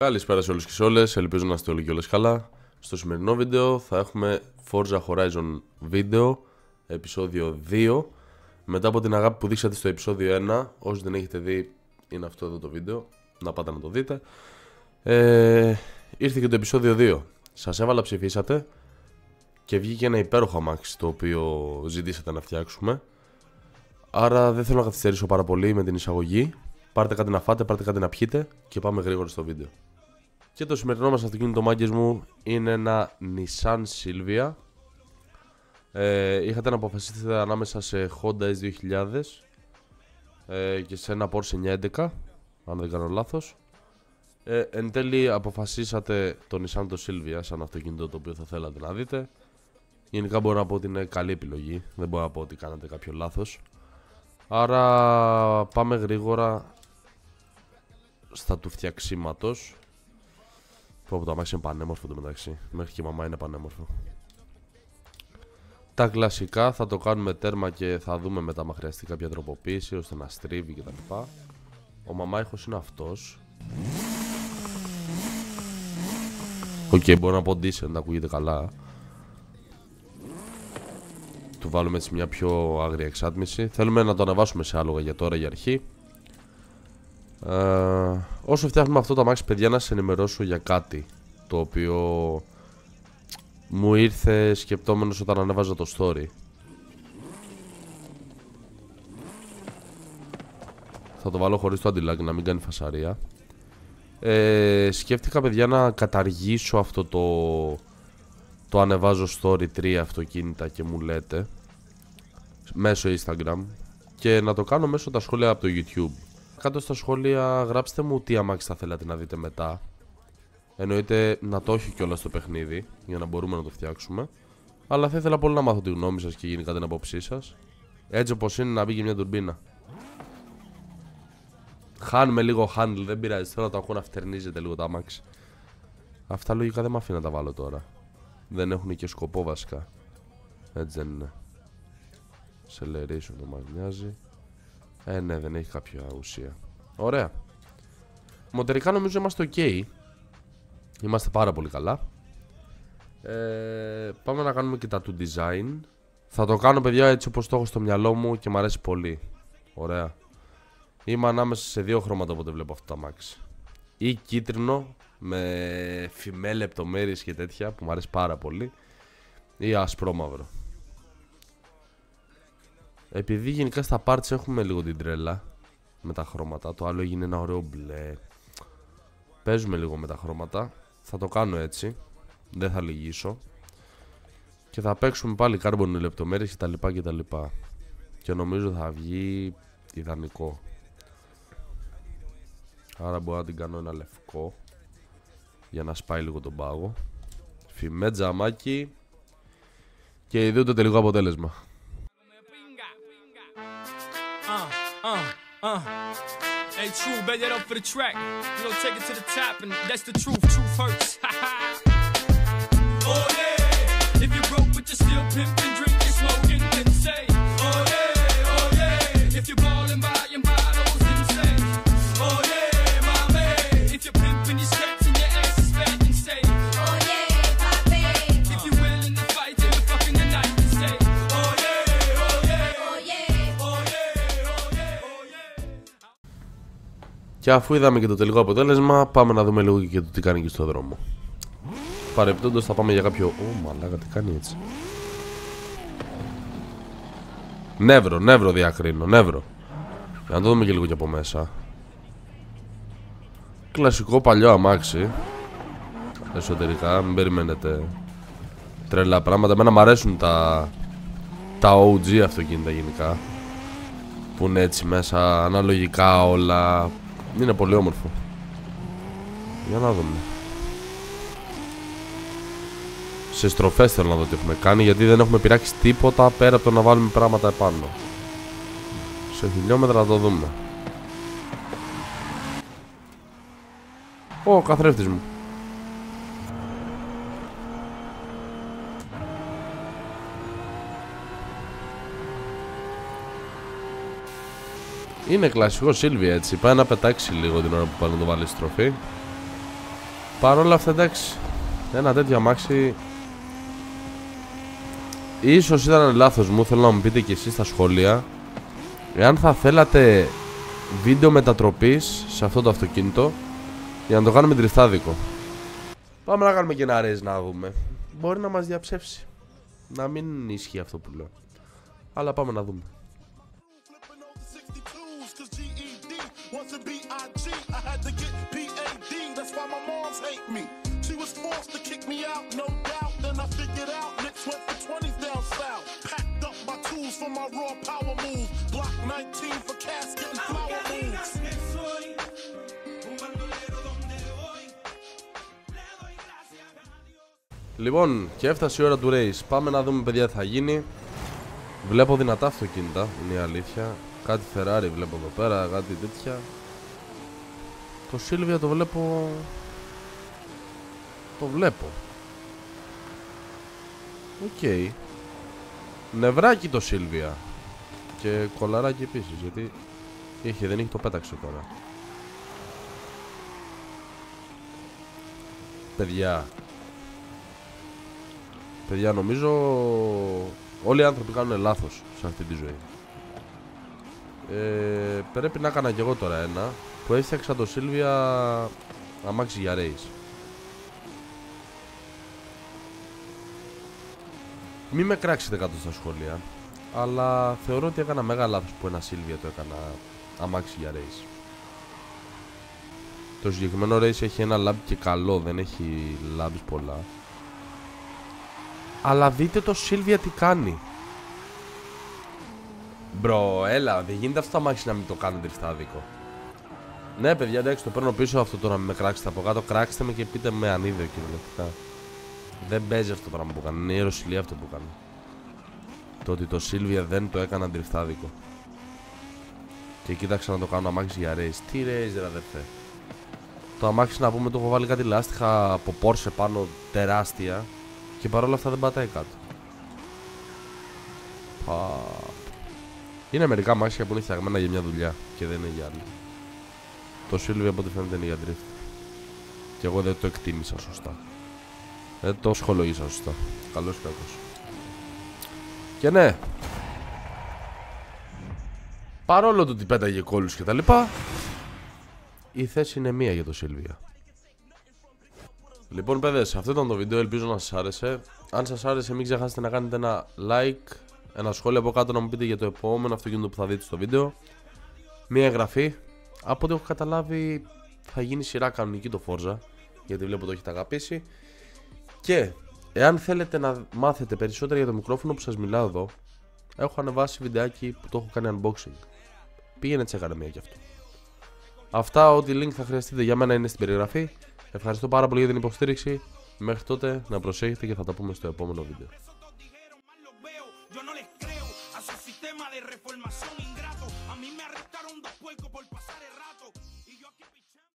Καλησπέρα σε όλους και σε όλες, ελπίζω να είστε όλοι και όλες καλά. Στο σημερινό βίντεο θα έχουμε Forza Horizon βίντεο, επεισόδιο 2. Μετά από την αγάπη που δείξατε στο επεισόδιο 1, όσοι δεν έχετε δει είναι αυτό εδώ το βίντεο, να πάτε να το δείτε. Ήρθε και το επεισόδιο 2, σας έβαλα, ψηφίσατε και βγήκε ένα υπέροχο αμάξι το οποίο ζητήσατε να φτιάξουμε. Άρα δεν θέλω να καθυστερήσω πάρα πολύ με την εισαγωγή. Πάρτε κάτι να φάτε, πάρτε κάτι να πιείτε και πάμε γρήγορα στο βίντεο. Και το σημερινό μας αυτοκίνητο, μάγκες μου, είναι ένα Nissan Silvia. Είχατε να αποφασίσετε ανάμεσα σε Honda S2000 και σε ένα Porsche 911, αν δεν κάνω λάθος. Εν τέλει αποφασίσατε το Nissan το Silvia σαν αυτοκίνητο το οποίο θα θέλατε να δείτε. Γενικά μπορώ να πω ότι είναι καλή επιλογή, δεν μπορώ να πω ότι κάνατε κάποιο λάθος. Άρα πάμε γρήγορα στα του φτιαξίματος. Πω, το αμάξι είναι πανέμορφο το μεταξύ. Μέχρι και η μαμά είναι πανέμορφο. Τα κλασικά θα το κάνουμε τέρμα και θα δούμε μετά αν χρειαστεί κάποια τροποποίηση ώστε να στρίβει κτλ. Ο μαμάιχος είναι αυτός. Οκ, μπορώ να πω decent, να ακούγεται καλά. Του βάλουμε έτσι μια πιο άγρια εξάτμιση. Θέλουμε να το ανεβάσουμε σε άλογα για τώρα, για αρχή. Όσο φτιάχνουμε αυτό το αμάξι, παιδιά, να σας ενημερώσω για κάτι το οποίο μου ήρθε σκεπτόμενος όταν ανέβαζα το story. Θα το βάλω χωρίς το αντιλάκι να μην κάνει φασαρία. Σκέφτηκα, παιδιά, να καταργήσω αυτό το ανεβάζω story 3 αυτοκίνητα και μου λέτε μέσω Instagram και να το κάνω μέσω τα σχόλια από το YouTube. Κάτω στα σχόλια γράψτε μου τι αμάξι θα θέλατε να δείτε μετά. Εννοείται να το έχει κιόλας το παιχνίδι για να μπορούμε να το φτιάξουμε. Αλλά θα ήθελα πολύ να μάθω τη γνώμη σας και γενικά την απόψή σας. Έτσι όπως είναι, να μπει και μια τουρμπίνα. Χάνουμε λίγο handle, δεν πειράζει. Θέλω να το ακούω να φτερνίζεται λίγο το αμάξι. Αυτά λογικά δεν με αφήνει να τα βάλω τώρα. Δεν έχουν και σκοπό βασικά. Έτσι δεν είναι. Acceleration δεν μας νοιάζει. Ναι, δεν έχει κάποια ουσία. Ωραία. Μοτερικά νομίζω είμαστε ok. Είμαστε πάρα πολύ καλά. Πάμε να κάνουμε και τα του design. Θα το κάνω, παιδιά, έτσι όπως το έχω στο μυαλό μου και μου αρέσει πολύ. Ωραία. Είμαι ανάμεσα σε δύο χρώματα όποτε βλέπω αυτό το αμάξι. Ή κίτρινο με φημέ λεπτομέρειες και τέτοια που μου αρέσει πάρα πολύ, ή ασπρόμαυρο. Επειδή γενικά στα parts έχουμε λίγο την τρέλα με τα χρώματα, το άλλο έγινε ένα ωραίο μπλε. Παίζουμε λίγο με τα χρώματα. Θα το κάνω έτσι, δεν θα λυγίσω. Και θα παίξουμε πάλι κάρμπονοι λεπτομέρειες κτλ. Και νομίζω θα βγει ιδανικό. Άρα μπορώ να την κάνω ένα λευκό για να σπάει λίγο τον πάγο. Φημέ τζαμάκι. Και ειδού το τελικό αποτέλεσμα. Hey, true, bet that up for the track. You know, take it to the top, and that's the truth. Truth hurts. Oh yeah. If you're broke but you're still pimping, drinking, smoking, then say, oh yeah, oh yeah. If you're balling, buying bottles, then say, oh yeah, my man. If you're pimping, you're stretching your ass is fat, then say, oh yeah, papi. If you're willing to fight, then we're fucking the night, then say, oh yeah, oh yeah, oh yeah, oh yeah, oh yeah, oh yeah. Και αφού είδαμε και το τελικό αποτέλεσμα, πάμε να δούμε λίγο και το τι κάνει και στο δρόμο. Παρεπτόντως θα πάμε για κάποιο... μαλάκα, τι κάνει έτσι. Νεύρο διακρίνω, νεύρο. Για να το δούμε και λίγο και από μέσα. Κλασικό παλιό αμάξι. Εσωτερικά, μην περιμένετε τρελά πράγματα. Εμένα μου αρέσουν τα OG αυτοκίνητα γενικά, που είναι έτσι μέσα, αναλογικά όλα. Είναι πολύ όμορφο. Για να δούμε. Σε στροφές θέλω να δω τι έχουμε κάνει, γιατί δεν έχουμε πειράξει τίποτα πέρα από το να βάλουμε πράγματα επάνω. Σε χιλιόμετρα να το δούμε. Ω, καθρέφτης μου. Είναι κλασικό Silvia, έτσι. Πάει να πετάξει λίγο την ώρα που πάει να το βάλει στροφή. Παρ' όλα αυτά, εντάξει, ένα τέτοιο αμάξι ίσως ήταν λάθος μου. Θέλω να μου πείτε και εσείς στα σχόλια εάν θα θέλατε βίντεο μετατροπής σε αυτό το αυτοκίνητο για να το κάνουμε τριφτάδικο. Πάμε να κάνουμε και ένα race να δούμε. Μπορεί να μας διαψεύσει, να μην ισχύει αυτό που λέω, αλλά πάμε να δούμε. Λοιπόν, και έφτασε η ώρα του race. Πάμε να δούμε, παιδιά, τι θα γίνει. Βλέπω δυνατά αυτοκίνητα, είναι η αλήθεια. Κάτι Ferrari βλέπω εδώ πέρα, κάτι τέτοια. Το Silvia το βλέπω. Το βλέπω. Οκ. Νευράκι το Silvia. Και κολαράκι επίσης, γιατί δεν έχει το πέταξε τώρα. Παιδιά, νομίζω όλοι οι άνθρωποι κάνουν λάθος σε αυτή τη ζωή. Πρέπει να έκανα κι εγώ τώρα ένα που έφτιαξα το Silvia αμάξι για race. Μη με κράξετε κάτω στα σχόλια, αλλά θεωρώ ότι έκανα μεγάλο λάθος που ένα Silvia το έκανα αμάξι για race. Το συγκεκριμένο race έχει ένα λάμπι και καλό, δεν έχει λάμπις πολλά. Αλλά δείτε το Silvia τι κάνει. Μπρο, έλα, δεν γίνεται αυτό το αμάξι να μην το κάνω τριφτάδικο. Ναι, παιδιά, εντάξει, το παίρνω πίσω αυτό το να μην με κράξετε από κάτω. Κράξτε με και πείτε με αν είδε κυριολεκτικά. Δεν παίζει αυτό το πράγμα που κάνει. Είναι ιεροσυλία αυτό που κάνει. Το ότι το Silvia δεν το έκανα τριφτάδικο. Και κοίταξα να το κάνω αμάξι για race. Τι race, ρε αδερφέ. Το αμάξι, να πούμε, το έχω βάλει κάτι λάστιχα από Porsche πάνω τεράστια. Και παρόλα αυτά δεν πατάει κάτω. Είναι μερικά αμάξια που είναι φτιαγμένα για μια δουλειά και δεν είναι για άλλη. Το Silvia από ό,τι φαίνεται είναι για drift. Και εγώ δεν το εκτίμησα σωστά. Δεν το ψυχολογήσα σωστά. Καλός ή κακός. Και ναι, παρόλο το ότι πέταγε κόλλους και τα λοιπά, η θέση είναι μία για το Silvia. Λοιπόν, παιδες, αυτό ήταν το βίντεο, ελπίζω να σας άρεσε. Αν σας άρεσε, μην ξεχάσετε να κάνετε ένα like, ένα σχόλιο από κάτω να μου πείτε για το επόμενο αυτοκίνητο που θα δείτε στο βίντεο. Μία εγγραφή. Από ό,τι έχω καταλάβει θα γίνει σειρά κανονική το Forza, γιατί βλέπω το έχετε αγαπήσει. Και εάν θέλετε να μάθετε περισσότερα για το μικρόφωνο που σας μιλάω εδώ, έχω ανεβάσει βιντεάκι που το έχω κάνει unboxing. Πήγαινε τσέκαρε μία κι αυτό. Αυτά, ό,τι link θα χρειαστείτε για μένα είναι στην περιγραφή. Ευχαριστώ πάρα πολύ για την υποστήριξη. Μέχρι τότε να προσέχετε και θα τα πούμε στο επόμενο βίντεο.